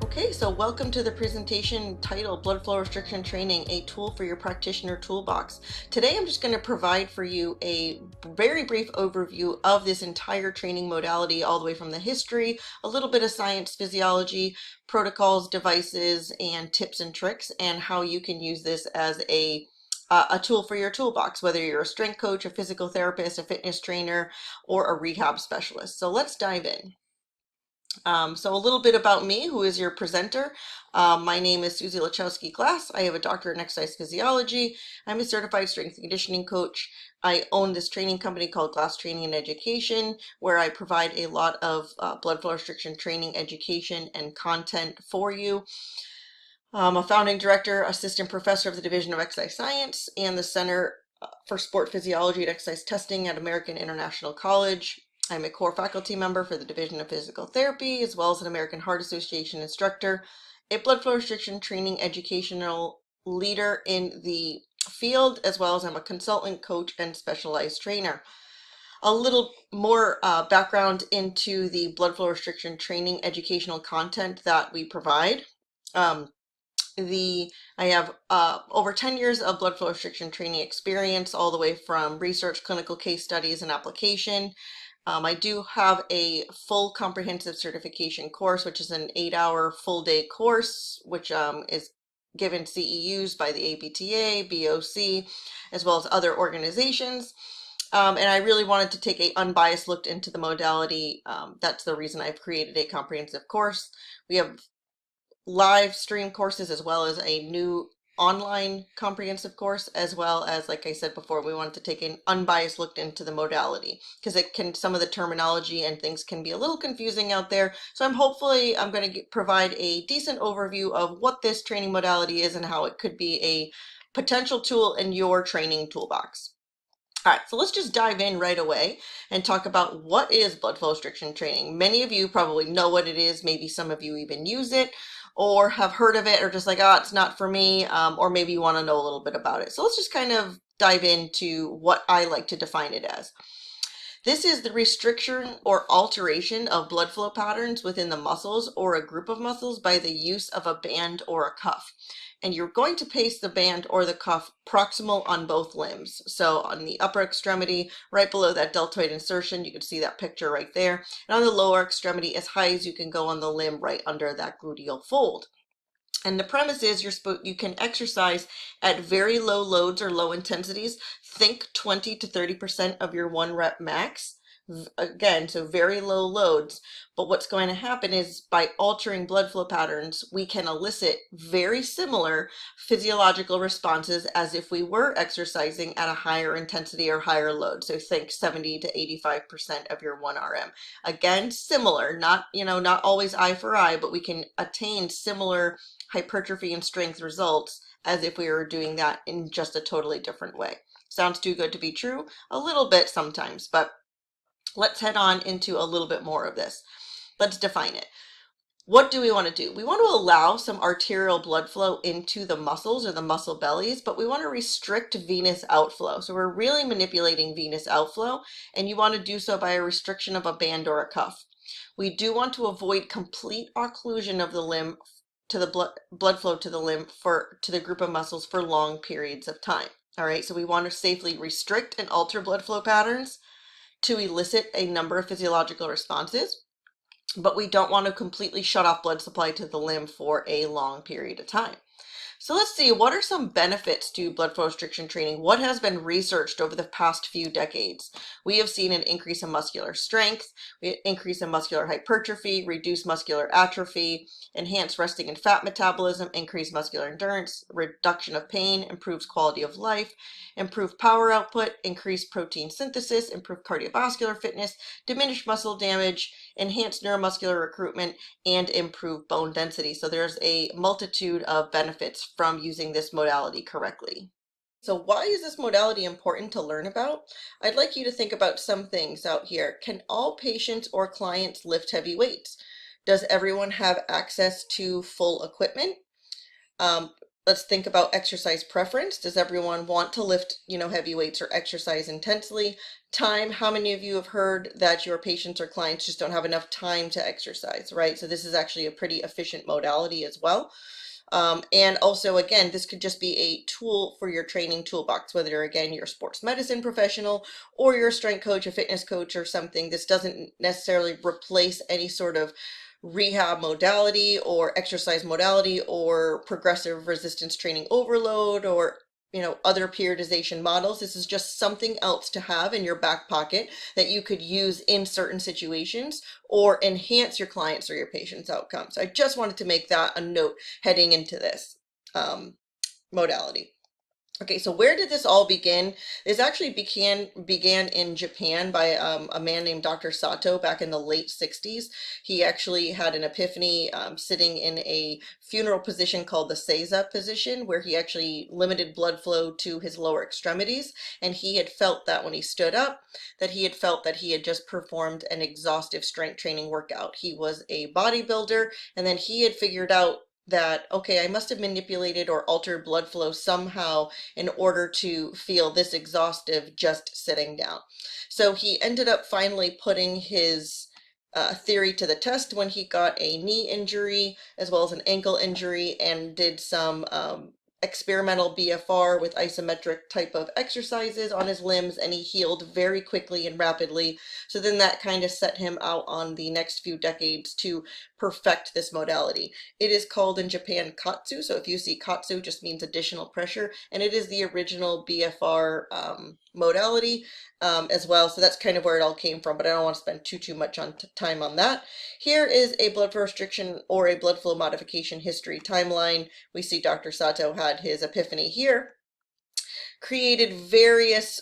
Okay, so welcome to the presentation titled Blood Flow Restriction Training, a tool for your practitioner toolbox. Today I'm just going to provide for you a very brief overview of this entire training modality, all the way from the history, a little bit of science, physiology, protocols, devices, and tips and tricks, and how you can use this as a tool for your toolbox, whether you're a strength coach, a physical therapist, a fitness trainer, or a rehab specialist. So let's dive in. So a little bit about me, who is your presenter. My name is Susie Lachowski-Glass. I have a doctorate in exercise physiology. I'm a certified strength and conditioning coach. I own this training company called Glass Training and Education, where I provide a lot of blood flow restriction training, education, and content for you. I'm a founding director, assistant professor of the Division of Exercise Science and the Center for Sport Physiology and Exercise Testing at American International College. I'm a core faculty member for the Division of Physical Therapy, as well as an American Heart Association instructor, a blood flow restriction training educational leader in the field, as well as I'm a consultant, coach, and specialized trainer. A little more background into the blood flow restriction training educational content that we provide. I have over 10 years of blood flow restriction training experience, all the way from research, clinical case studies, and application. I do have a full comprehensive certification course, which is an 8-hour full day course, which is given CEUs by the APTA, BOC, as well as other organizations. And I really wanted to take an unbiased look into the modality. That's the reason I've created a comprehensive course. We have live stream courses, as well as a new online comprehensive course, as well as, like I said before, we wanted to take an unbiased look into the modality, because some of the terminology and things can be a little confusing out there. So I'm going to provide a decent overview of what this training modality is and how it could be a potential tool in your training toolbox. All right, so let's just dive in right away and talk about what is blood flow restriction training. Many of you probably know what it is. Maybe some of you even use it or have heard of it, or just like, it's not for me, or maybe you want to know a little bit about it. So let's just kind of dive into what I like to define it as. This is the restriction or alteration of blood flow patterns within the muscles or a group of muscles by the use of a band or a cuff. And you're going to place the band or the cuff proximal on both limbs. So on the upper extremity, right below that deltoid insertion, you can see that picture right there. And on the lower extremity, as high as you can go on the limb, right under that gluteal fold. And the premise is you can exercise at very low loads or low intensities. Think 20 to 30% of your 1 rep max. Again, so very low loads. But what's going to happen is, by altering blood flow patterns, we can elicit very similar physiological responses as if we were exercising at a higher intensity or higher load. So think 70 to 85% of your 1 RM. Again, similar, not always eye for eye, but we can attain similar hypertrophy and strength results as if we were doing that in just a totally different way. Sounds too good to be true? A little bit sometimes, but let's head on into a little bit more of this. Let's define it. What do we want to do? We want to allow some arterial blood flow into the muscles or the muscle bellies, but we want to restrict venous outflow. So we're really manipulating venous outflow, and you want to do so by a restriction of a band or a cuff. We do want to avoid complete occlusion of the limb to the blood flow to the limb to the group of muscles for long periods of time. All right, so we want to safely restrict and alter blood flow patterns to elicit a number of physiological responses, but we don't want to completely shut off blood supply to the limb for a long period of time. So let's see, what are some benefits to blood flow restriction training? What has been researched over the past few decades? We have seen an increase in muscular strength, increase in muscular hypertrophy, reduced muscular atrophy, enhanced resting and fat metabolism, increased muscular endurance, reduction of pain, improves quality of life, improved power output, increased protein synthesis, improved cardiovascular fitness, diminished muscle damage, enhanced neuromuscular recruitment, and improved bone density. So there's a multitude of benefits from using this modality correctly. So why is this modality important to learn about? I'd like you to think about some things out here. Can all patients or clients lift heavy weights? Does everyone have access to full equipment? Let's think about exercise preference. Does everyone want to lift, heavy weights or exercise intensely? Time, how many of you have heard that your patients or clients just don't have enough time to exercise, right? So this is actually a pretty efficient modality as well. And also, again, this could just be a tool for your training toolbox, whether, again, you're a sports medicine professional or you're a strength coach, a fitness coach or something. This doesn't necessarily replace any sort of rehab modality or exercise modality or progressive resistance training overload or other periodization models. This is just something else to have in your back pocket that you could use in certain situations or enhance your clients or your patients' outcomes. So I just wanted to make that a note heading into this modality. Okay, so where did this all begin? This actually began in Japan by a man named Dr. Sato back in the late 60s. He actually had an epiphany sitting in a funeral position called the Seiza position, where he actually limited blood flow to his lower extremities. And he had felt that when he stood up, that he had just performed an exhaustive strength training workout. He was a bodybuilder, and then he had figured out that, okay, I must have manipulated or altered blood flow somehow in order to feel this exhaustive just sitting down. So he ended up finally putting his theory to the test when he got a knee injury as well as an ankle injury and did some experimental BFR with isometric type of exercises on his limbs, and he healed very quickly and rapidly. So then that kind of set him out on the next few decades to perfect this modality. It is called in Japan Katsu. So if you see Katsu, just means additional pressure, and it is the original BFR modality as well. So that's kind of where it all came from, but I don't want to spend too much time on that. Here is a blood flow restriction or a blood flow modification history timeline. We see Dr. Sato had his epiphany here, created various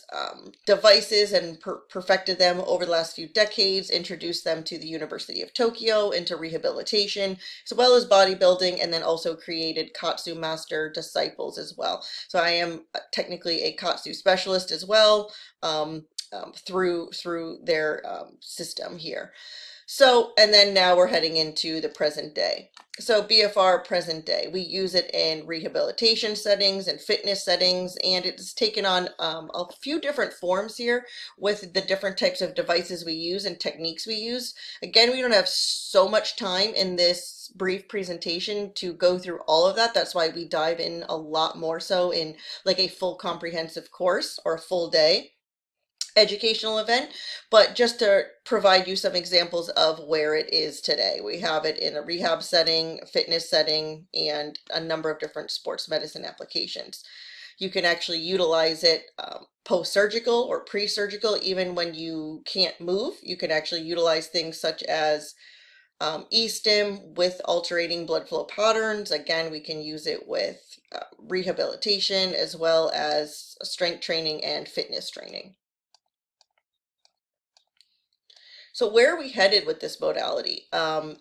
devices and perfected them over the last few decades, introduced them to the University of Tokyo into rehabilitation, as well as bodybuilding, and then also created Katsu master disciples as well. So I am technically a Katsu specialist as well through their system here. So, and then now we're heading into the present day. So BFR present day, we use it in rehabilitation settings and fitness settings, and it's taken on a few different forms here with the different types of devices we use and techniques we use. Again, we don't have so much time in this brief presentation to go through all of that. That's why we dive in a lot more so in like a full comprehensive course or a full day educational event, but just to provide you some examples of where it is today. We have it in a rehab setting, fitness setting, and a number of different sports medicine applications. You can actually utilize it post-surgical or pre-surgical, even when you can't move. You can actually utilize things such as e-stim with altering blood flow patterns. Again, we can use it with rehabilitation as well as strength training and fitness training. So where are we headed with this modality?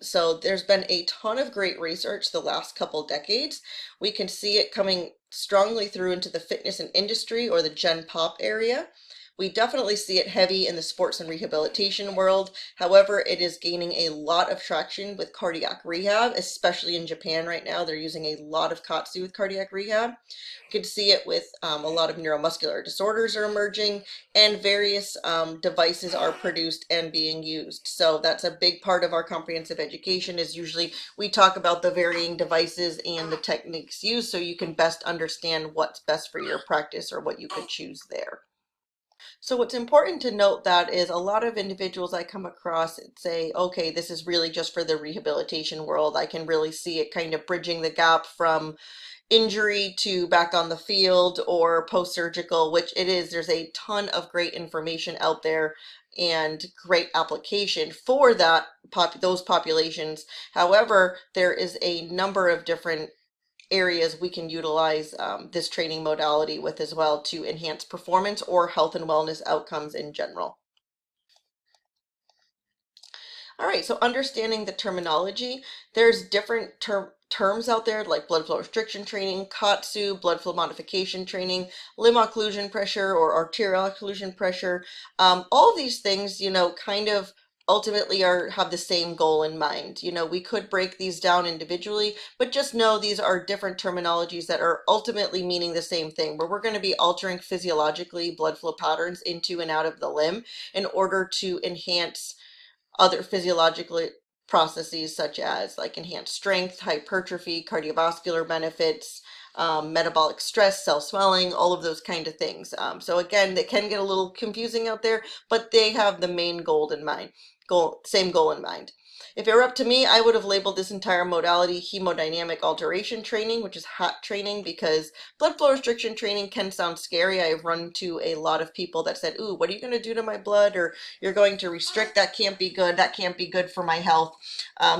So there's been a ton of great research the last couple decades. We can see it coming strongly through into the fitness and industry or the Gen Pop area. We definitely see it heavy in the sports and rehabilitation world. However, it is gaining a lot of traction with cardiac rehab, especially in Japan right now. They're using a lot of Katsu with cardiac rehab. You can see it with a lot of neuromuscular disorders are emerging, and various devices are produced and being used. So that's a big part of our comprehensive education is usually we talk about the varying devices and the techniques used so you can best understand what's best for your practice or what you could choose there. So what's important to note that is a lot of individuals I come across say, okay, this is really just for the rehabilitation world. I can really see it kind of bridging the gap from injury to back on the field or post-surgical, which it is. There's a ton of great information out there and great application for those populations. However, there is a number of different areas we can utilize this training modality with as well to enhance performance or health and wellness outcomes in general. All right, so understanding the terminology, there's different terms out there like blood flow restriction training, Katsu, blood flow modification training, limb occlusion pressure or arterial occlusion pressure. All of these things, kind of ultimately have the same goal in mind. You know, we could break these down individually, but just know these are different terminologies that are ultimately meaning the same thing, where we're going to be altering physiologically blood flow patterns into and out of the limb in order to enhance other physiological processes such as like enhanced strength, hypertrophy, cardiovascular benefits, metabolic stress, cell swelling, all of those kind of things. So again, they can get a little confusing out there, but they have the main goal in mind. Same goal in mind. If it were up to me, I would have labeled this entire modality hemodynamic alteration training, which is HAT training, because blood flow restriction training can sound scary. I've run to a lot of people that said, ooh, what are you going to do to my blood? Or you're going to restrict, that can't be good. That can't be good for my health.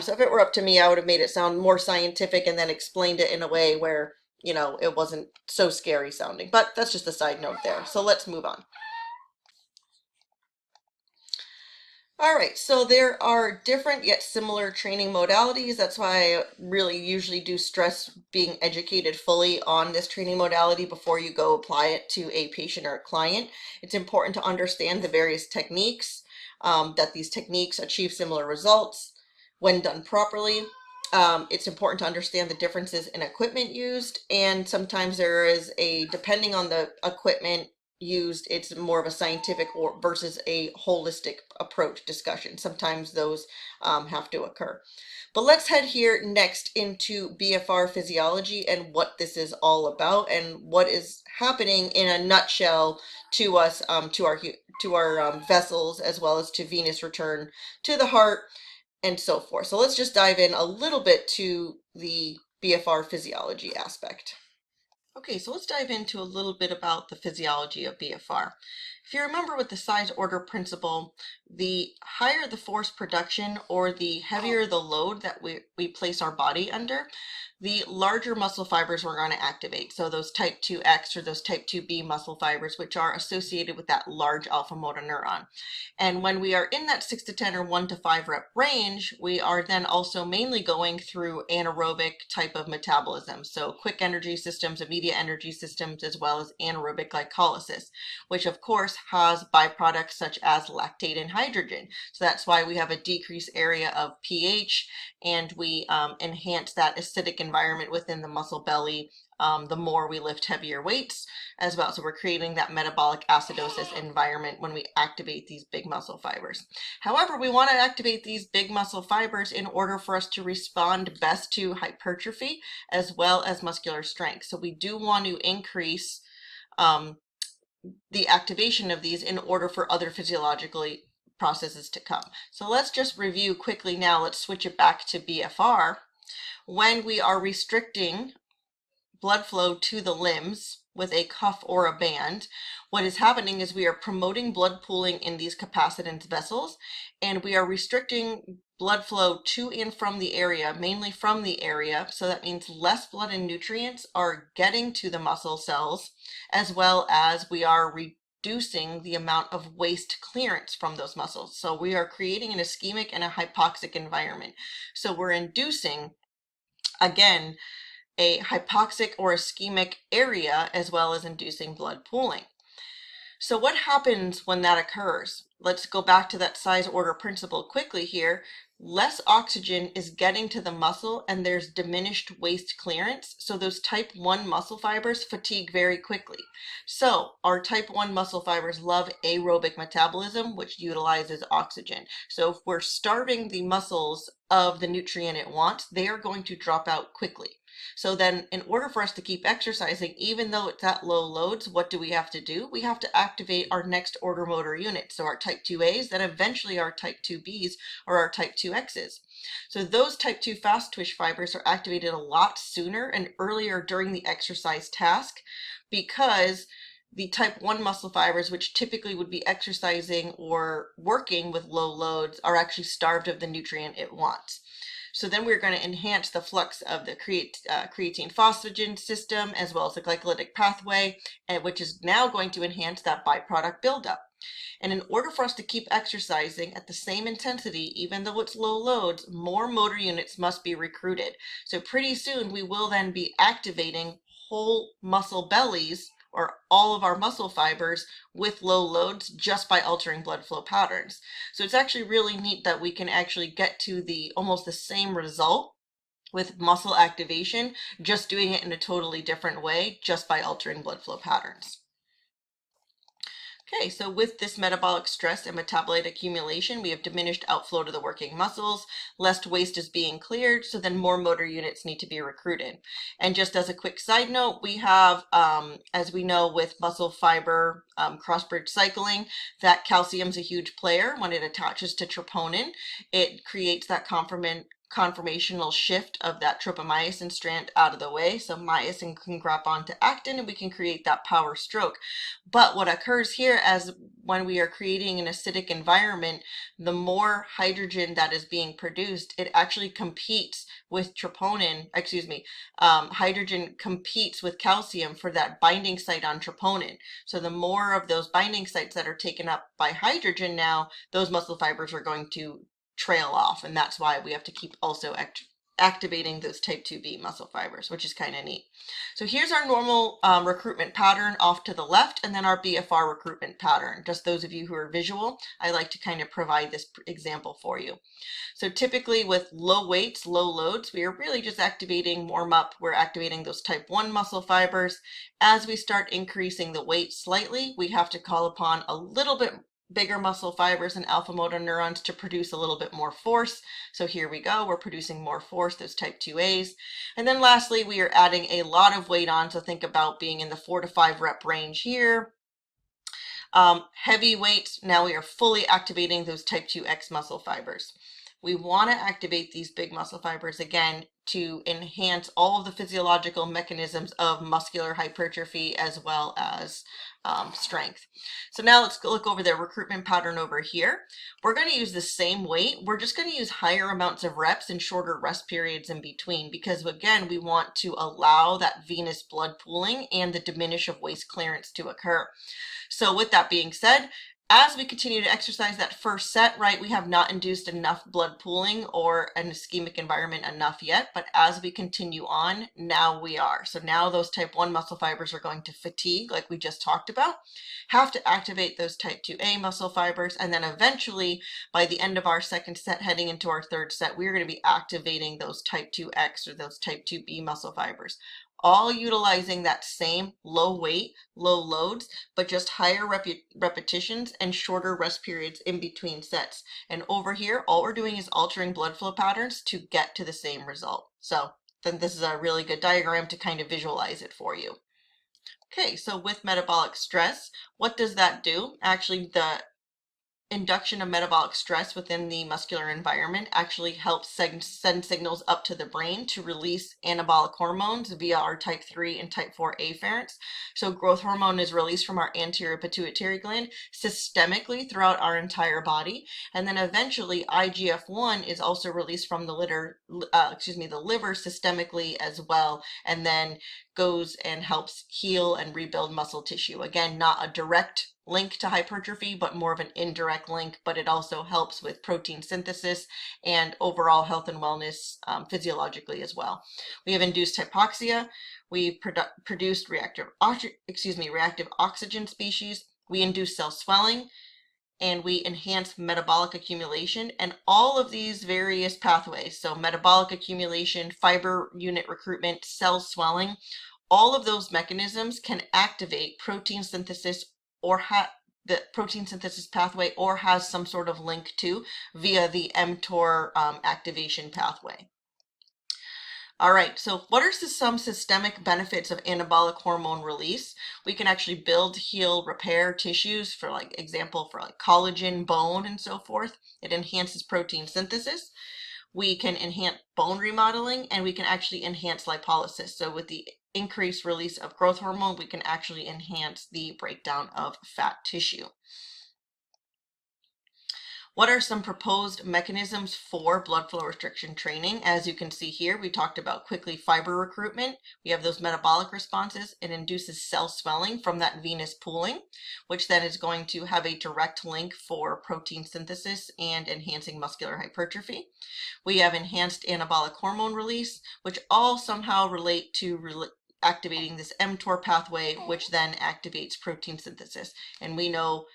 So if it were up to me, I would have made it sound more scientific and then explained it in a way where, you know, it wasn't so scary sounding. But that's just a side note there. So let's move on. All right, so there are different yet similar training modalities. That's why I really usually do stress being educated fully on this training modality before you go apply it to a patient or a client. It's important to understand the various techniques, that these techniques achieve similar results when done properly. It's important to understand the differences in equipment used, and sometimes there is depending on the equipment used, it's more of a scientific or versus a holistic approach discussion. Sometimes those have to occur. But let's head here next into BFR physiology and what this is all about and what is happening in a nutshell to us, to our vessels, as well as to venous return to the heart and so forth. So let's just dive in a little bit to the BFR physiology aspect. Okay, so let's dive into a little bit about the physiology of BFR. If you remember with the size order principle, the higher the force production or the heavier the load that we place our body under, the larger muscle fibers we're going to activate. So those type 2X or those type 2B muscle fibers, which are associated with that large alpha motor neuron. And when we are in that 6 to 10 or 1 to 5 rep range, we are then also mainly going through anaerobic type of metabolism. So quick energy systems, immediate energy systems, as well as anaerobic glycolysis, which of course has byproducts such as lactate and hydrogen. So that's why we have a decreased area of pH, and we enhance that acidic environment within the muscle belly the more we lift heavier weights as well. So we're creating that metabolic acidosis environment when we activate these big muscle fibers. However, we want to activate these big muscle fibers in order for us to respond best to hypertrophy as well as muscular strength. So we do want to increase the activation of these in order for other physiologically processes to come. So let's just review quickly now. Let's switch it back to BFR. When we are restricting blood flow to the limbs with a cuff or a band, what is happening is we are promoting blood pooling in these capacitance vessels, and we are restricting blood flow to and from the area, mainly from the area. So that means less blood and nutrients are getting to the muscle cells, as well as we are reducing the amount of waste clearance from those muscles. So we are creating an ischemic and a hypoxic environment. So we're inducing, again, a hypoxic or ischemic area, as well as inducing blood pooling. So what happens when that occurs? Let's go back to that size order principle quickly here. Less oxygen is getting to the muscle and there's diminished waste clearance. So those type 1 muscle fibers fatigue very quickly. So our type 1 muscle fibers love aerobic metabolism, which utilizes oxygen. So if we're starving the muscles of the nutrient it wants, they are going to drop out quickly. So then in order for us to keep exercising, even though it's at low loads, what do? We have to activate our next order motor unit. So our type 2As, then eventually our type 2Bs or our type 2Xs. So those type 2 fast twitch fibers are activated a lot sooner and earlier during the exercise task, because the type 1 muscle fibers, which typically would be exercising or working with low loads, are actually starved of the nutrient it wants. So then we're going to enhance the flux of the creatine phosphagen system, as well as the glycolytic pathway, which is now going to enhance that byproduct buildup. And in order for us to keep exercising at the same intensity, even though it's low loads, more motor units must be recruited. So pretty soon we will then be activating whole muscle bellies or all of our muscle fibers with low loads just by altering blood flow patterns. So it's actually really neat that we can actually get to the almost the same result with muscle activation, just doing it in a totally different way, just by altering blood flow patterns. Okay, so with this metabolic stress and metabolite accumulation, we have diminished outflow to the working muscles, less waste is being cleared, so then more motor units need to be recruited. And just as a quick side note, we have, as we know with muscle fiber cross-bridge cycling, that calcium is a huge player. When it attaches to troponin, it creates that conformational shift of that tropomyosin strand out of the way, so myosin can grab onto actin and we can create that power stroke. But what occurs here, as when we are creating an acidic environment, the more hydrogen that is being produced, it actually competes with troponin, hydrogen competes with calcium for that binding site on troponin. So the more of those binding sites that are taken up by hydrogen now, those muscle fibers are going to trail off, and that's why we have to keep also activating those type 2B muscle fibers, which is kind of neat. So here's our normal recruitment pattern off to the left, and then our BFR recruitment pattern. Just those of you who are visual, I like to kind of provide this example for you. So typically with low weights, low loads, we are really just activating warm up. We're activating those type 1 muscle fibers. As we start increasing the weight slightly, we have to call upon a little bit bigger muscle fibers and alpha motor neurons to produce a little bit more force. So here we go, we're producing more force, those type 2As. And then lastly, we are adding a lot of weight on, so think about being in the 4 to 5 rep range here. Heavy weights, now we are fully activating those type 2X muscle fibers. We want to activate these big muscle fibers again to enhance all of the physiological mechanisms of muscular hypertrophy as well as strength. So now let's look over the recruitment pattern over here. We're going to use the same weight. We're just going to use higher amounts of reps and shorter rest periods in between, because again, we want to allow that venous blood pooling and the diminish of waste clearance to occur. So with that being said, as we continue to exercise that first set, right, we have not induced enough blood pooling or an ischemic environment enough yet, but as we continue on, now we are. So now those type 1 muscle fibers are going to fatigue, like we just talked about, have to activate those type 2A muscle fibers, and then eventually, by the end of our second set, heading into our third set, we're going to be activating those type 2X or those type 2B muscle fibers, all utilizing that same low weight, low loads, but just higher repetitions and shorter rest periods in between sets. And over here, all we're doing is altering blood flow patterns to get to the same result. So then this is a really good diagram to kind of visualize it for you. Okay, so with metabolic stress, what does that do? Actually, the induction of metabolic stress within the muscular environment actually helps send signals up to the brain to release anabolic hormones via our type 3 and type 4 afferents. So growth hormone is released from our anterior pituitary gland systemically throughout our entire body, and then eventually IGF-1 is also released from the liver systemically as well, and then goes and helps heal and rebuild muscle tissue. Again, not a direct link to hypertrophy, but more of an indirect link, but it also helps with protein synthesis and overall health and wellness physiologically as well. We have induced hypoxia. We produced reactive oxygen species. We induce cell swelling, and we enhance metabolic accumulation, and all of these various pathways, so metabolic accumulation, fiber unit recruitment, cell swelling, all of those mechanisms can activate protein synthesis or the protein synthesis pathway, or has some sort of link to via the mTOR activation pathway. All right, so what are some systemic benefits of anabolic hormone release? We can actually build, heal, repair tissues, for example, for collagen, bone, and so forth. It enhances protein synthesis. We can enhance bone remodeling, and we can actually enhance lipolysis. So with the increased release of growth hormone, we can actually enhance the breakdown of fat tissue. What are some proposed mechanisms for blood flow restriction training? As you can see here, we talked about quickly fiber recruitment. We have those metabolic responses. It induces cell swelling from that venous pooling, which then is going to have a direct link for protein synthesis and enhancing muscular hypertrophy. We have enhanced anabolic hormone release, which all somehow relate to activating this mTOR pathway, which then activates protein synthesis. And we know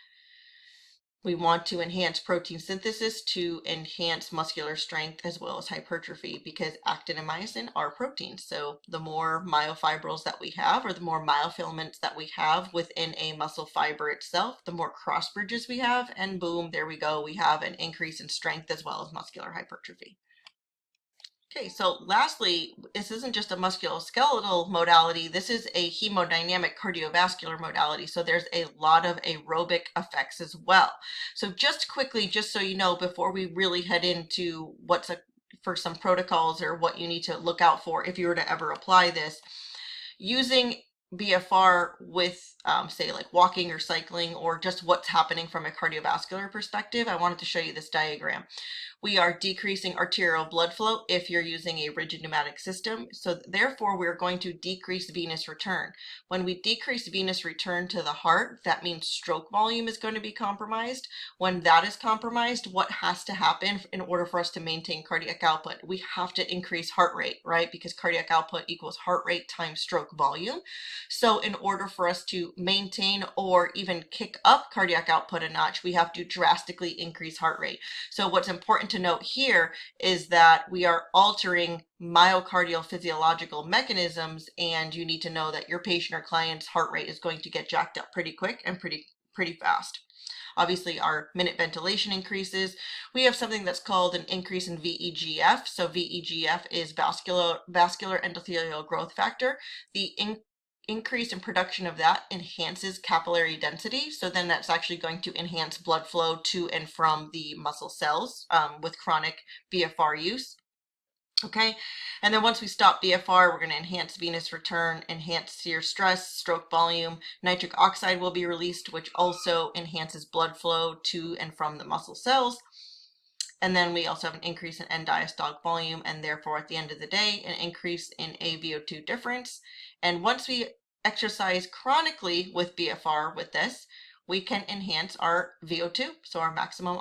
we want to enhance protein synthesis to enhance muscular strength as well as hypertrophy, because actin and myosin are proteins. So the more myofibrils that we have, or the more myofilaments that we have within a muscle fiber itself, the more cross bridges we have, and boom, there we go. We have an increase in strength as well as muscular hypertrophy. Okay, so lastly, this isn't just a musculoskeletal modality, this is a hemodynamic cardiovascular modality. So there's a lot of aerobic effects as well. So just quickly, just so you know, before we really head into for some protocols or what you need to look out for if you were to ever apply this, using BFR with say like walking or cycling, or just what's happening from a cardiovascular perspective, I wanted to show you this diagram. We are decreasing arterial blood flow if you're using a rigid pneumatic system. So therefore, we're going to decrease venous return. When we decrease venous return to the heart, that means stroke volume is going to be compromised. When that is compromised, what has to happen in order for us to maintain cardiac output? We have to increase heart rate, right? Because cardiac output equals heart rate times stroke volume. So in order for us to maintain or even kick up cardiac output a notch, we have to drastically increase heart rate. So what's important to note here is that we are altering myocardial physiological mechanisms, and you need to know that your patient or client's heart rate is going to get jacked up pretty quick and pretty fast. Obviously, our minute ventilation increases. We have something that's called an increase in VEGF. So VEGF is vascular endothelial growth factor. The increase in production of that enhances capillary density. So then that's actually going to enhance blood flow to and from the muscle cells with chronic BFR use. Okay, and then once we stop BFR, we're going to enhance venous return, enhance your stress, stroke volume. Nitric oxide will be released, which also enhances blood flow to and from the muscle cells. And then we also have an increase in end diastolic volume, and therefore at the end of the day, an increase in AVO2 difference. And once we exercise chronically with BFR with this, we can enhance our VO2, so our maximum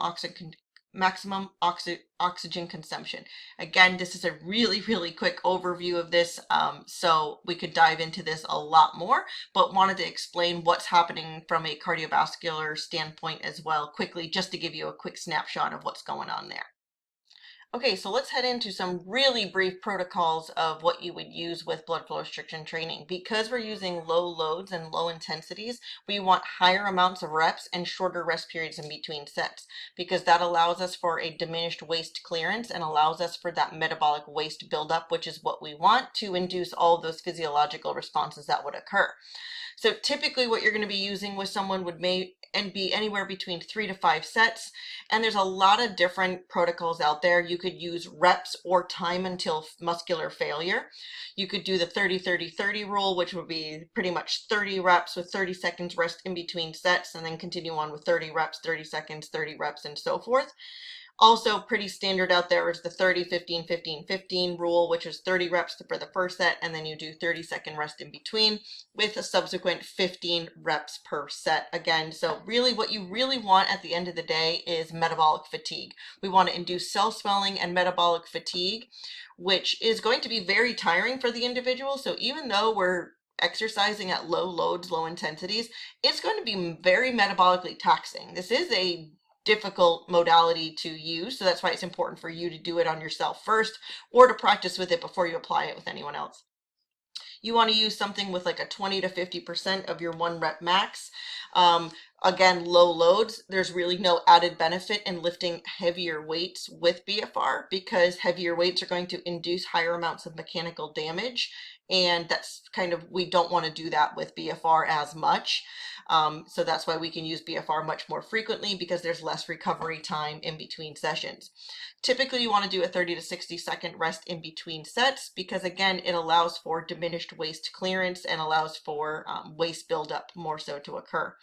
oxygen consumption. Again, this is a really quick overview of this, so we could dive into this a lot more, but wanted to explain what's happening from a cardiovascular standpoint as well quickly, just to give you a quick snapshot of what's going on there. Okay, so let's head into some really brief protocols of what you would use with blood flow restriction training. Because we're using low loads and low intensities, we want higher amounts of reps and shorter rest periods in between sets, because that allows us for a diminished waste clearance and allows us for that metabolic waste buildup, which is what we want to induce all of those physiological responses that would occur. So typically what you're going to be using with someone would be anywhere between 3 to 5 sets. And there's a lot of different protocols out there. You could use reps or time until muscular failure. You could do the 30-30-30 rule, which would be pretty much 30 reps with 30 seconds rest in between sets, and then continue on with 30 reps, 30 seconds, 30 reps, and so forth. Also pretty standard out there is the 30-15-15-15 rule, which is 30 reps for the first set, and then you do 30-second rest in between with a subsequent 15 reps per set again. So really what you really want at the end of the day is metabolic fatigue. We want to induce cell swelling and metabolic fatigue, which is going to be very tiring for the individual. So even though we're exercising at low loads, low intensities, it's going to be very metabolically taxing. This is a difficult modality to use, so that's why it's important for you to do it on yourself first, or to practice with it before you apply it with anyone else. You want to use something with like a 20 to 50% of your 1 rep max. Again, low loads, there's really no added benefit in lifting heavier weights with BFR, because heavier weights are going to induce higher amounts of mechanical damage, and that's we don't want to do that with BFR as much. So that's why we can use BFR much more frequently, because there's less recovery time in between sessions. Typically, you want to do a 30 to 60 second rest in between sets, because again, it allows for diminished waste clearance and allows for waste buildup more so to occur.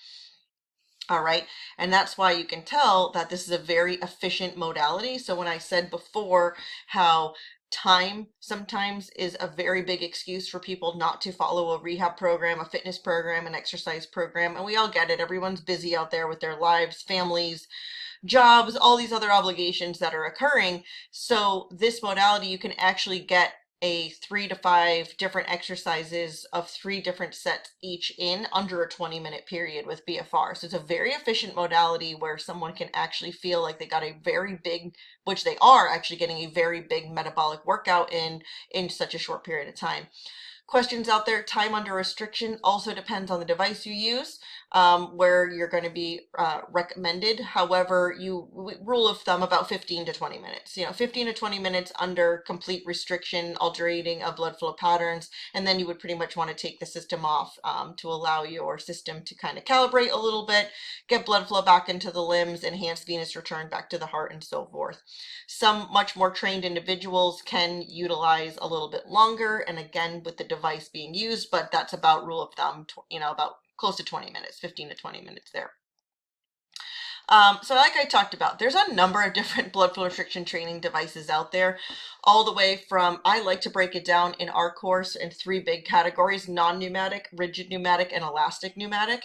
All right, and that's why you can tell that this is a very efficient modality. So when I said before how time sometimes is a very big excuse for people not to follow a rehab program, a fitness program, an exercise program, and we all get it. Everyone's busy out there with their lives, families, jobs, all these other obligations that are occurring. So this modality, you can actually get a 3 to 5 different exercises of 3 different sets each in under a 20-minute period with BFR. So it's a very efficient modality where someone can actually feel like they got a very big, which they are actually getting a very big metabolic workout in such a short period of time. Questions out there, time under restriction also depends on the device you use, where you're going to be recommended. However, rule of thumb about 15 to 20 minutes, 15 to 20 minutes under complete restriction, alternating of blood flow patterns, and then you would pretty much want to take the system off to allow your system to kind of calibrate a little bit, get blood flow back into the limbs, enhance venous return back to the heart, and so forth. Some much more trained individuals can utilize a little bit longer, and again with the device being used, but that's about rule of thumb, about close to 20 minutes, 15 to 20 minutes there. So like I talked about, there's a number of different blood flow restriction training devices out there, all the way from, I like to break it down in our course in 3 big categories: non-pneumatic, rigid pneumatic, and elastic pneumatic.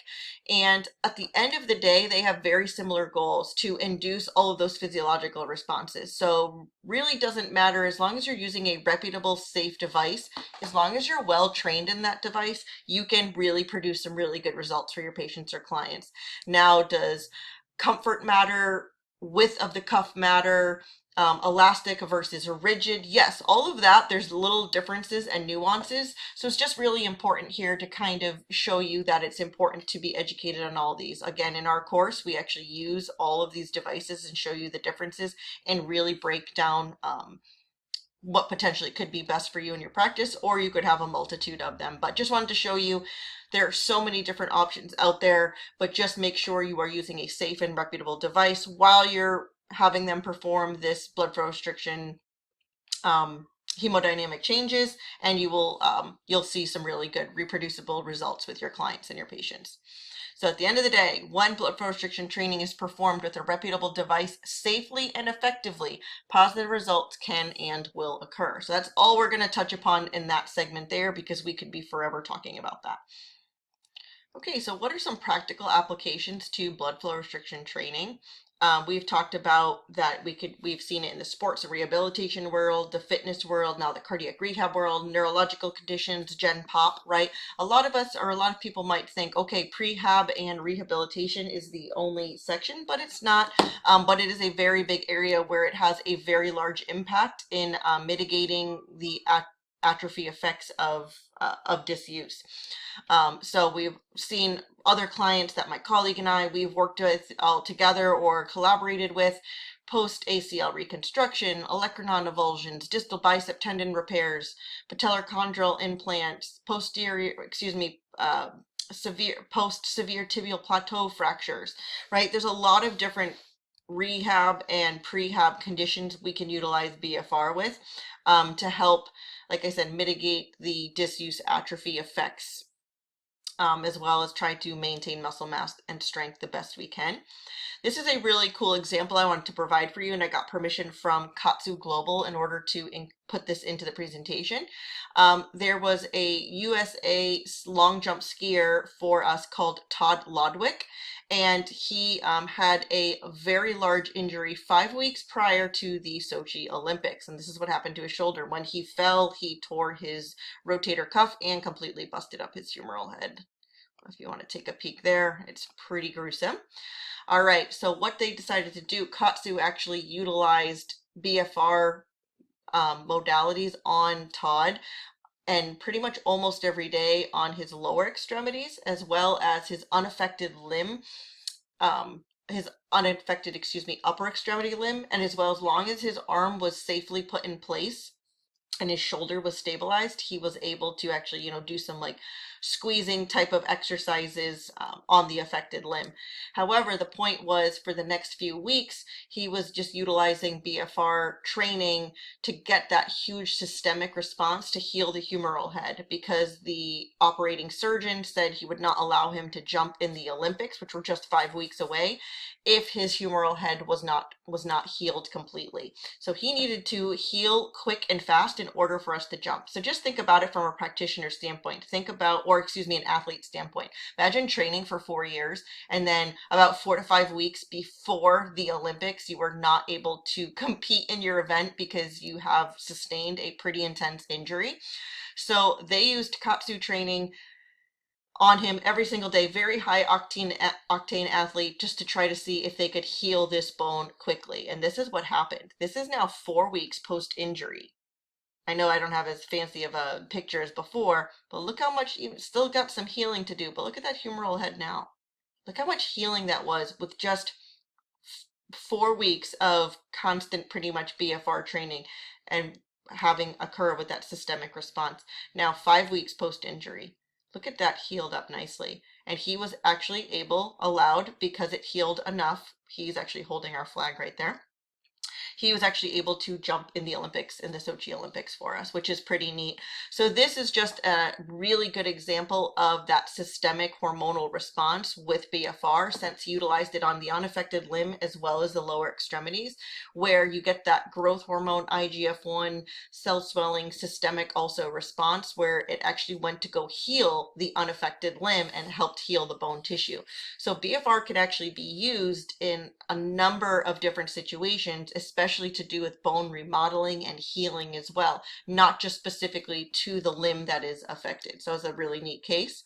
And at the end of the day, they have very similar goals to induce all of those physiological responses. So really doesn't matter, as long as you're using a reputable, safe device, as long as you're well trained in that device, you can really produce some really good results for your patients or clients. Now, does comfort matter? Width of the cuff matter? Elastic versus rigid? Yes, all of that. There's little differences and nuances. So it's just really important here to kind of show you that it's important to be educated on all these. Again, in our course, we actually use all of these devices and show you the differences and really break down what potentially could be best for you in your practice, or you could have a multitude of them. But just wanted to show you there are so many different options out there, but just make sure you are using a safe and reputable device while you're having them perform this blood flow restriction hemodynamic changes, and you'll see some really good reproducible results with your clients and your patients. So at the end of the day, when blood flow restriction training is performed with a reputable device safely and effectively, positive results can and will occur. So that's all we're going to touch upon in that segment there, because we could be forever talking about that. Okay, so what are some practical applications to blood flow restriction training? We've talked about that we've seen it in the sports and rehabilitation world, the fitness world, now the cardiac rehab world, neurological conditions, gen pop, right? A lot of people might think, okay, prehab and rehabilitation is the only section, but it's not. But it is a very big area where it has a very large impact in mitigating the atrophy effects of disuse. So we've seen other clients that my colleague and we've worked with all together or collaborated with, post ACL reconstruction, olecranon avulsions, distal bicep tendon repairs, patellar-chondral implants, severe post-severe tibial plateau fractures, right? There's a lot of different rehab and prehab conditions we can utilize BFR with to help, like I said, mitigate the disuse atrophy effects, as well as try to maintain muscle mass and strength the best we can. This is a really cool example I wanted to provide for you, and I got permission from Katsu Global in order to put this into the presentation. There was a USA long jump skier for us called Todd Lodwick, and he had a very large injury 5 weeks prior to the Sochi Olympics. And this is what happened to his shoulder. When he fell, he tore his rotator cuff and completely busted up his humeral head. If you want to take a peek there, it's pretty gruesome. All right, so what they decided to do, Katsu actually utilized BFR modalities on Todd, and pretty much almost every day on his lower extremities, as well as his unaffected limb, upper extremity limb, and as well, as long as his arm was safely put in place and his shoulder was stabilized, he was able to actually, do some like squeezing type of exercises on the affected limb. However, the point was, for the next few weeks, he was just utilizing BFR training to get that huge systemic response to heal the humeral head, because the operating surgeon said he would not allow him to jump in the Olympics, which were just 5 weeks away, if his humeral head was not healed completely. So he needed to heal quick and fast in order for us to jump. So just think about it from a practitioner standpoint. Think about, or excuse me, an athlete standpoint. Imagine training for 4 years and then about 4 to 5 weeks before the Olympics, you were not able to compete in your event because you have sustained a pretty intense injury. So they used Kapsu training on him every single day, very high octane athlete, just to try to see if they could heal this bone quickly. And this is what happened. This is now 4 weeks post injury. I know I don't have as fancy of a picture as before, but look how much, still got some healing to do, but look at that humeral head now. Look how much healing that was with just 4 weeks of constant, pretty much BFR training and having occur with that systemic response. Now 5 weeks post injury. Look at that, healed up nicely. And he was actually allowed, because it healed enough. He's actually holding our flag right there. He was actually able to jump in the Olympics, in the Sochi Olympics for us, which is pretty neat. So this is just a really good example of that systemic hormonal response with BFR, since he utilized it on the unaffected limb as well as the lower extremities, where you get that growth hormone, IGF-1, cell swelling, systemic also response, where it actually went to go heal the unaffected limb and helped heal the bone tissue. So BFR could actually be used in a number of different situations, especially to do with bone remodeling and healing as well, not just specifically to the limb that is affected. So it's a really neat case.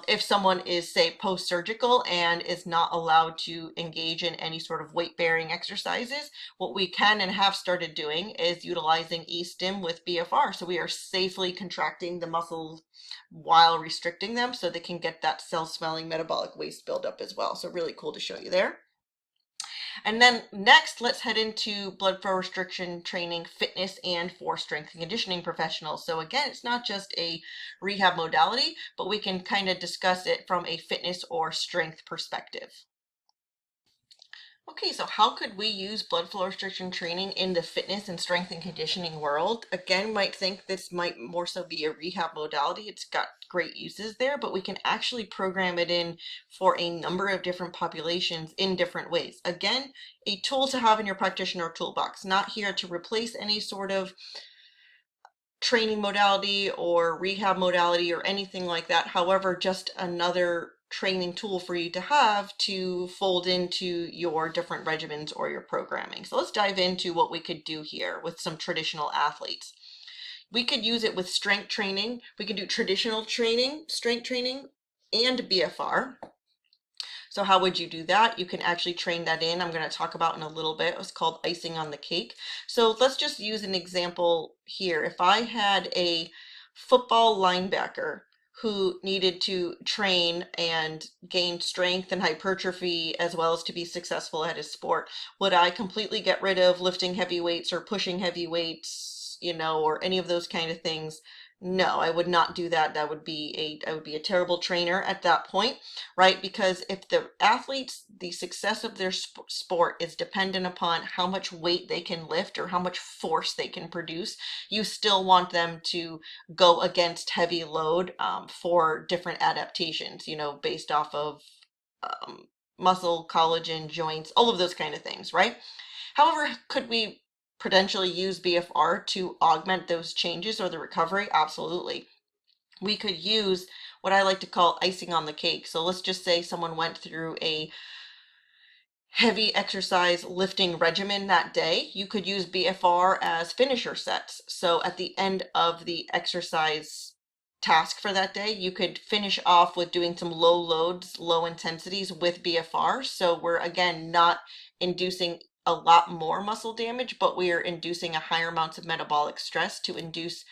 If someone is, say, post-surgical and is not allowed to engage in any sort of weight-bearing exercises, what we can and have started doing is utilizing E-stim with BFR. So we are safely contracting the muscles while restricting them so they can get that cell swelling, metabolic waste buildup as well. So really cool to show you there. And then next, let's head into blood flow restriction training, fitness, and for strength and conditioning professionals. So again, it's not just a rehab modality, but we can kind of discuss it from a fitness or strength perspective. Okay, so how could we use blood flow restriction training in the fitness and strength and conditioning world? Again, might think this might more so be a rehab modality. It's got great uses there, but we can actually program it in for a number of different populations in different ways. Again, a tool to have in your practitioner toolbox, not here to replace any sort of training modality or rehab modality or anything like that. However, just another training tool for you to have to fold into your different regimens or your programming. So let's dive into what we could do here with some traditional athletes. We could use it with strength training. We could do traditional training, strength training, and BFR. So how would you do that? You can actually train that in. I'm going to talk about in a little bit. It's called icing on the cake. So let's just use an example here. If I had a football linebacker who needed to train and gain strength and hypertrophy as well as to be successful at his sport, would I completely get rid of lifting heavy weights or pushing heavy weights, or any of those kind of things? No, I would not do that. I would be a terrible trainer at that point, right? Because if the athletes, the success of their sport is dependent upon how much weight they can lift or how much force they can produce, you still want them to go against heavy load for different adaptations, based off of muscle, collagen, joints, all of those kind of things, right? However, could we potentially use BFR to augment those changes or the recovery? Absolutely. We could use what I like to call icing on the cake. So let's just say someone went through a heavy exercise lifting regimen that day. You could use BFR as finisher sets. So at the end of the exercise task for that day, you could finish off with doing some low loads, low intensities with BFR. So we're again not inducing a lot more muscle damage, but we are inducing a higher amounts of metabolic stress to induce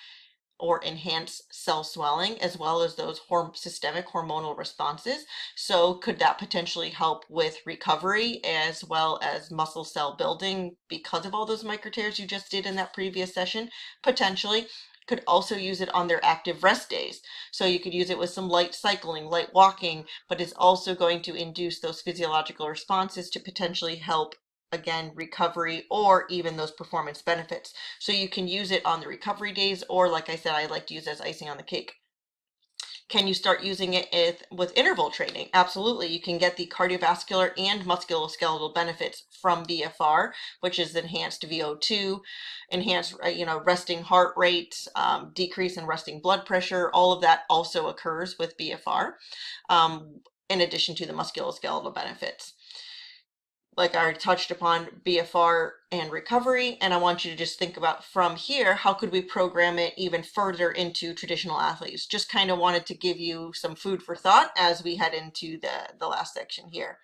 or enhance cell swelling as well as those systemic hormonal responses. So could that potentially help with recovery as well as muscle cell building because of all those micro tears you just did in that previous session? Potentially. Could also use it on their active rest days. So you could use it with some light cycling, light walking, but it's also going to induce those physiological responses to potentially help, again, recovery or even those performance benefits. So you can use it on the recovery days, or like I said, I like to use it as icing on the cake. Can you start using it with interval training? Absolutely. You can get the cardiovascular and musculoskeletal benefits from BFR, which is enhanced VO2, enhanced, resting heart rate, decrease in resting blood pressure. All of that also occurs with BFR, in addition to the musculoskeletal benefits. Like I already touched upon, BFR and recovery, and I want you to just think about from here, how could we program it even further into traditional athletes? Just kind of wanted to give you some food for thought as we head into the last section here.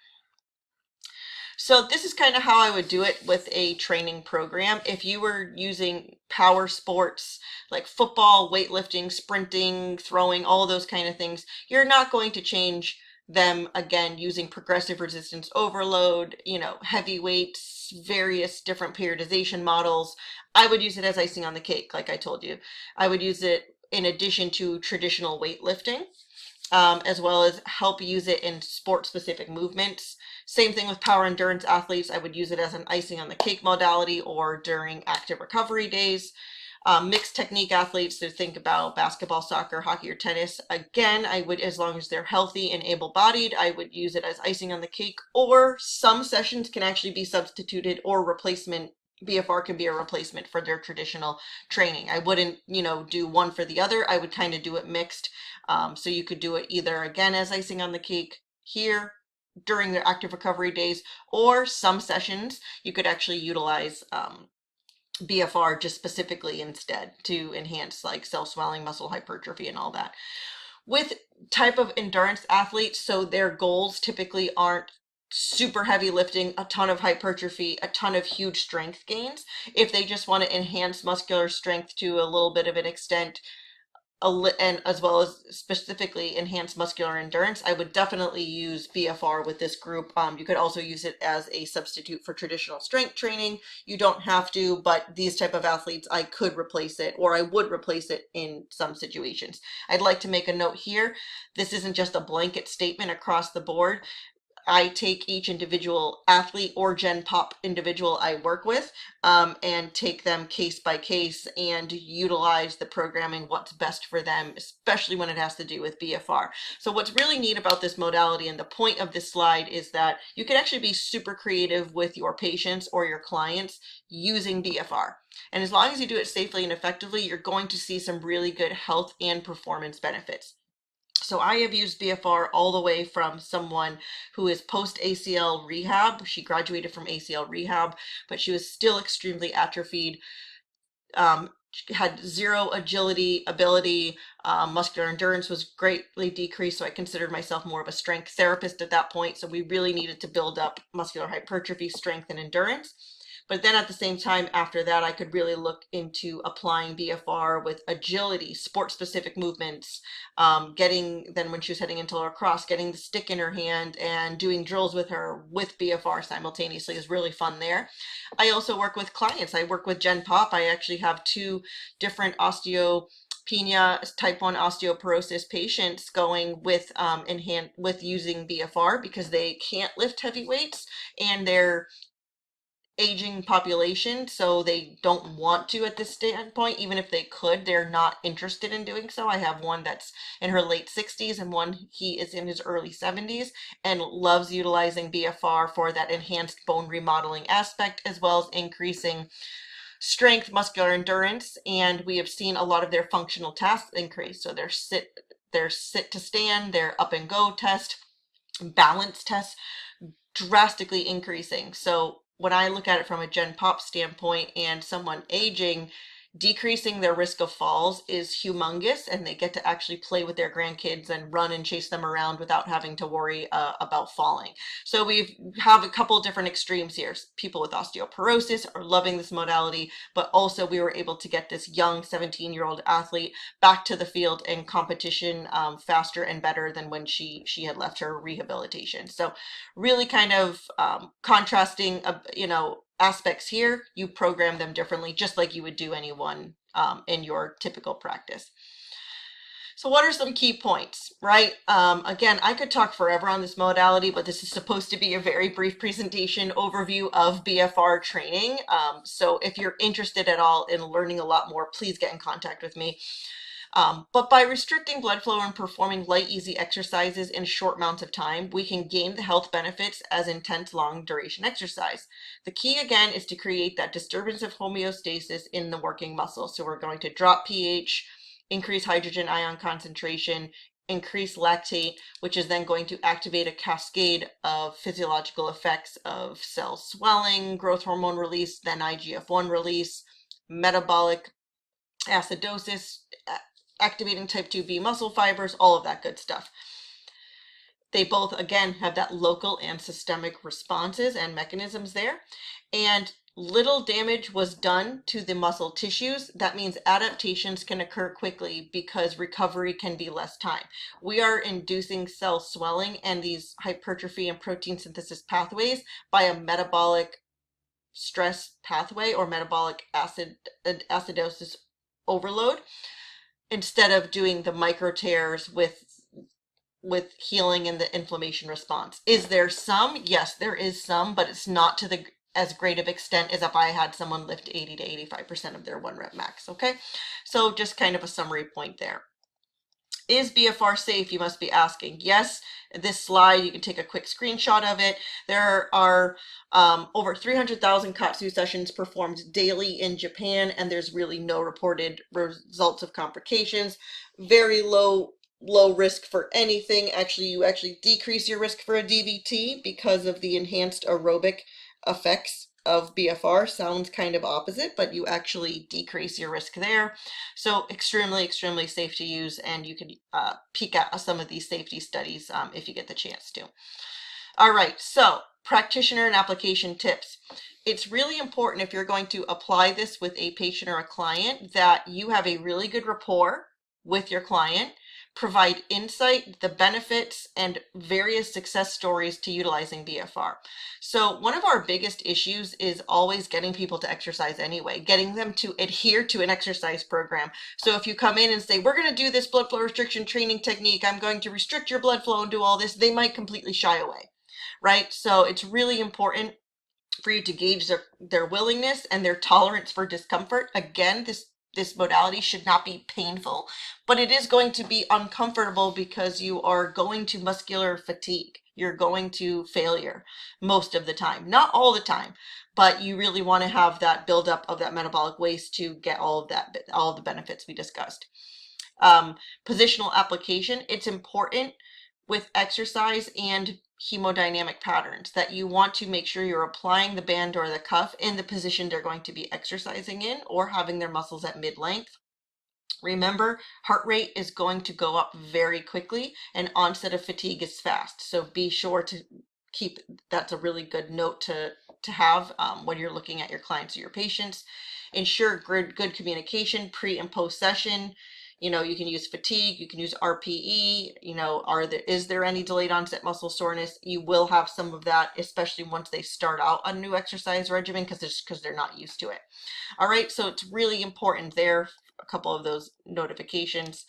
So this is kind of how I would do it with a training program. If you were using power sports like football, weightlifting, sprinting, throwing, all those kind of things, you're not going to change them again using progressive resistance overload, heavy weights, various different periodization models. I would use it as icing on the cake, like I told you. I would use it in addition to traditional weightlifting, as well as help use it in sport-specific movements. Same thing with power endurance athletes. I would use it as an icing on the cake modality or during active recovery days. Mixed technique athletes, so think about basketball, soccer, hockey, or tennis. Again, I would, as long as they're healthy and able-bodied, I would use it as icing on the cake, or some sessions can actually be substituted or replacement. BFR can be a replacement for their traditional training. I wouldn't, do one for the other. I would kind of do it mixed. So you could do it either again as icing on the cake here during their active recovery days, or some sessions you could actually utilize BFR just specifically instead to enhance like cell swelling, muscle hypertrophy, and all that. With type of endurance athletes, so their goals typically aren't super heavy lifting, a ton of hypertrophy, a ton of huge strength gains. If they just want to enhance muscular strength to a little bit of an extent, and as well as specifically enhance muscular endurance, I would definitely use BFR with this group. You could also use it as a substitute for traditional strength training. You don't have to, but these type of athletes, I could replace it, or I would replace it in some situations. I'd like to make a note here. This isn't just a blanket statement across the board. I take each individual athlete or Gen Pop individual I work with, and take them case by case and utilize the programming what's best for them, especially when it has to do with BFR. So what's really neat about this modality, and the point of this slide, is that you can actually be super creative with your patients or your clients using BFR. And as long as you do it safely and effectively, you're going to see some really good health and performance benefits. So I have used BFR all the way from someone who is post ACL rehab. She graduated from ACL rehab, but she was still extremely atrophied. She had zero agility, ability, muscular endurance was greatly decreased. So I considered myself more of a strength therapist at that point. So we really needed to build up muscular hypertrophy, strength, and endurance. But then at the same time, after that, I could really look into applying BFR with agility, sport-specific movements, then when she was heading into lacrosse, getting the stick in her hand and doing drills with her with BFR simultaneously is really fun there. I also work with clients. I work with Gen Pop. I actually have 2 different osteopenia, type 1 osteoporosis patients going with using BFR because they can't lift heavy weights and they're aging population, so they don't want to at this standpoint. Even if they could, they're not interested in doing so. I have one that's in her late 60s and one he is in his early 70s and loves utilizing BFR for that enhanced bone remodeling aspect, as well as increasing strength, muscular endurance, and we have seen a lot of their functional tasks increase. So their sit to stand, their up and go test, balance test, drastically increasing. So when I look at it from a Gen Pop standpoint and someone aging, decreasing their risk of falls is humongous, and they get to actually play with their grandkids and run and chase them around without having to worry about falling. So we have a couple of different extremes here. People with osteoporosis are loving this modality, but also we were able to get this young 17-year-old athlete back to the field and competition faster and better than when she had left her rehabilitation. So really kind of contrasting, aspects here. You program them differently, just like you would do anyone in your typical practice. So what are some key points, right? Again, I could talk forever on this modality, but this is supposed to be a very brief presentation overview of BFR training. So if you're interested at all in learning a lot more, please get in contact with me. But by restricting blood flow and performing light, easy exercises in short amounts of time, we can gain the health benefits as intense, long duration exercise. The key again is to create that disturbance of homeostasis in the working muscle. So we're going to drop pH, increase hydrogen ion concentration, increase lactate, which is then going to activate a cascade of physiological effects of cell swelling, growth hormone release, then IGF-1 release, metabolic acidosis, activating type 2B muscle fibers, all of that good stuff. They both, again, have that local and systemic responses and mechanisms there. And little damage was done to the muscle tissues. That means adaptations can occur quickly because recovery can be less time. We are inducing cell swelling and these hypertrophy and protein synthesis pathways by a metabolic stress pathway or metabolic acidosis overload, instead of doing the micro tears with healing and the inflammation response. Is there some? Yes, there is some, but it's not to the as great of extent as if I had someone lift 80 to 85% of their 1 rep max. Okay, so just kind of a summary point there. Is BFR safe? You must be asking. Yes, this slide, you can take a quick screenshot of it. There are over 300,000 Katsu sessions performed daily in Japan, and there's really no reported results of complications. Very low risk for anything. Actually, you actually decrease your risk for a DVT because of the enhanced aerobic effects of BFR. Sounds kind of opposite, but you actually decrease your risk there. So extremely, extremely safe to use, and you can peek at some of these safety studies if you get the chance to. All right, so practitioner and application tips. It's really important if you're going to apply this with a patient or a client that you have a really good rapport with your client, provide insight, the benefits, and various success stories to utilizing BFR. So one of our biggest issues is always getting people to exercise anyway, getting them to adhere to an exercise program. So if you come in and say, we're going to do this blood flow restriction training technique, I'm going to restrict your blood flow and do all this, they might completely shy away, right? So it's really important for you to gauge their willingness and their tolerance for discomfort. Again, this modality should not be painful, but it is going to be uncomfortable because you are going to muscular fatigue. You're going to failure most of the time, not all the time, but you really want to have that buildup of that metabolic waste to get all of the benefits we discussed. Positional application, it's important with exercise and hemodynamic patterns that you want to make sure you're applying the band or the cuff in the position they're going to be exercising in or having their muscles at mid-length. Remember, heart rate is going to go up very quickly and onset of fatigue is fast. So be sure to keep, that's a really good note to have when you're looking at your clients or your patients. Ensure good communication pre and post session. You know, you can use fatigue, you can use RPE, you know, is there any delayed onset muscle soreness? You will have some of that, especially once they start out a new exercise regimen because they're not used to it. All right, so it's really important there, a couple of those notifications.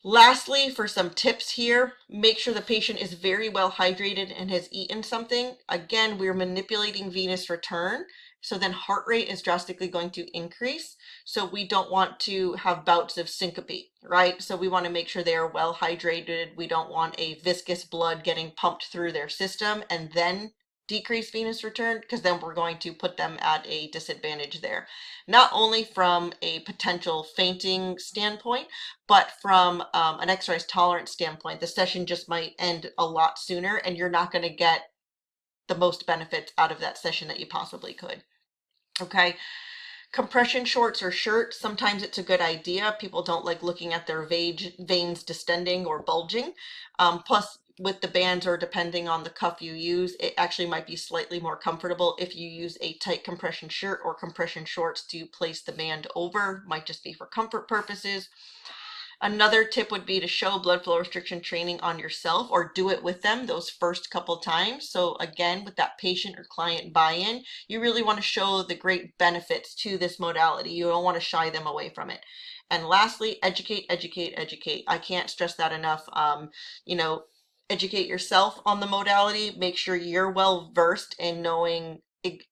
Lastly, for some tips here, make sure the patient is very well hydrated and has eaten something. Again, we're manipulating venous return. So then heart rate is drastically going to increase. So we don't want to have bouts of syncope, right? So we want to make sure they are well hydrated. We don't want a viscous blood getting pumped through their system and then decrease venous return, because then we're going to put them at a disadvantage there. Not only from a potential fainting standpoint, but from an exercise tolerance standpoint, the session just might end a lot sooner and you're not going to get the most benefits out of that session that you possibly could. Okay. Compression shorts or shirts, sometimes it's a good idea. People don't like looking at their veins distending or bulging. Plus, with the bands or depending on the cuff you use, it actually might be slightly more comfortable if you use a tight compression shirt or compression shorts to place the band over. Might just be for comfort purposes. Another tip would be to show blood flow restriction training on yourself or do it with them those first couple times. So again, with that patient or client buy-in, you really want to show the great benefits to this modality. You don't want to shy them away from it. And lastly, educate, educate, educate. I can't stress that enough. You know, educate yourself on the modality. Make sure you're well versed in knowing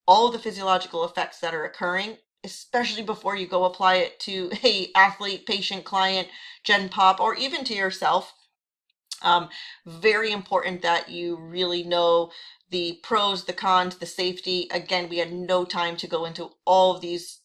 all the physiological effects that are occurring especially before you go apply it to a athlete, patient, client, gen pop, or even to yourself. Very important that you really know the pros, the cons, the safety. Again, we had no time to go into all of these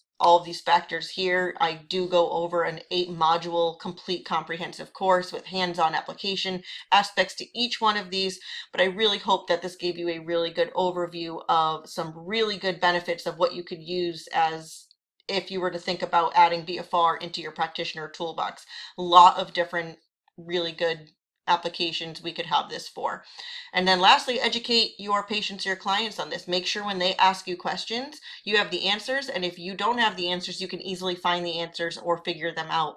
factors here. I do go over an 8-module complete comprehensive course with hands-on application aspects to each one of these, but I really hope that this gave you a really good overview of some really good benefits of what you could use as if you were to think about adding BFR into your practitioner toolbox. A lot of different really good applications we could have this for. And then lastly, educate your patients, your clients on this. Make sure when they ask you questions, you have the answers. And if you don't have the answers, you can easily find the answers or figure them out.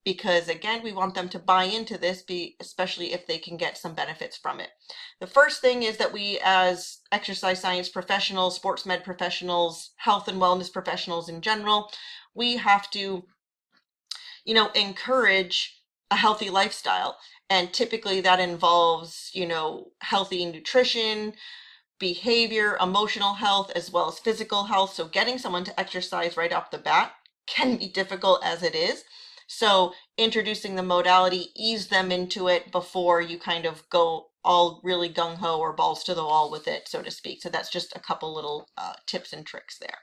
Because again, we want them to buy into this, especially if they can get some benefits from it. The first thing is that we, as exercise science professionals, sports med professionals, health and wellness professionals in general, we have to, encourage a healthy lifestyle. And typically that involves, healthy nutrition, behavior, emotional health, as well as physical health. So getting someone to exercise right off the bat can be difficult as it is. So introducing the modality, ease them into it before you kind of go all really gung-ho or balls to the wall with it, so to speak. So that's just a couple little tips and tricks there.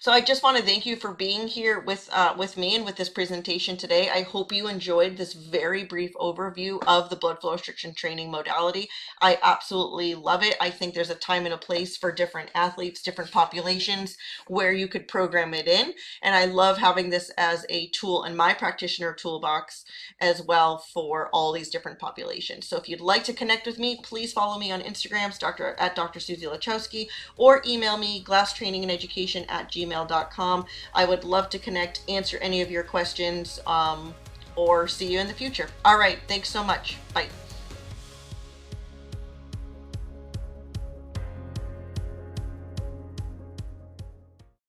So I just want to thank you for being here with me and with this presentation today. I hope you enjoyed this very brief overview of the blood flow restriction training modality. I absolutely love it. I think there's a time and a place for different athletes, different populations where you could program it in. And I love having this as a tool in my practitioner toolbox as well for all these different populations. So if you'd like to connect with me, please follow me on Instagram, at Dr. Susie Lachowski, or email me glasstrainingandeducation@gmail.com. I would love to connect, answer any of your questions, or see you in the future. All right, thanks so much. Bye.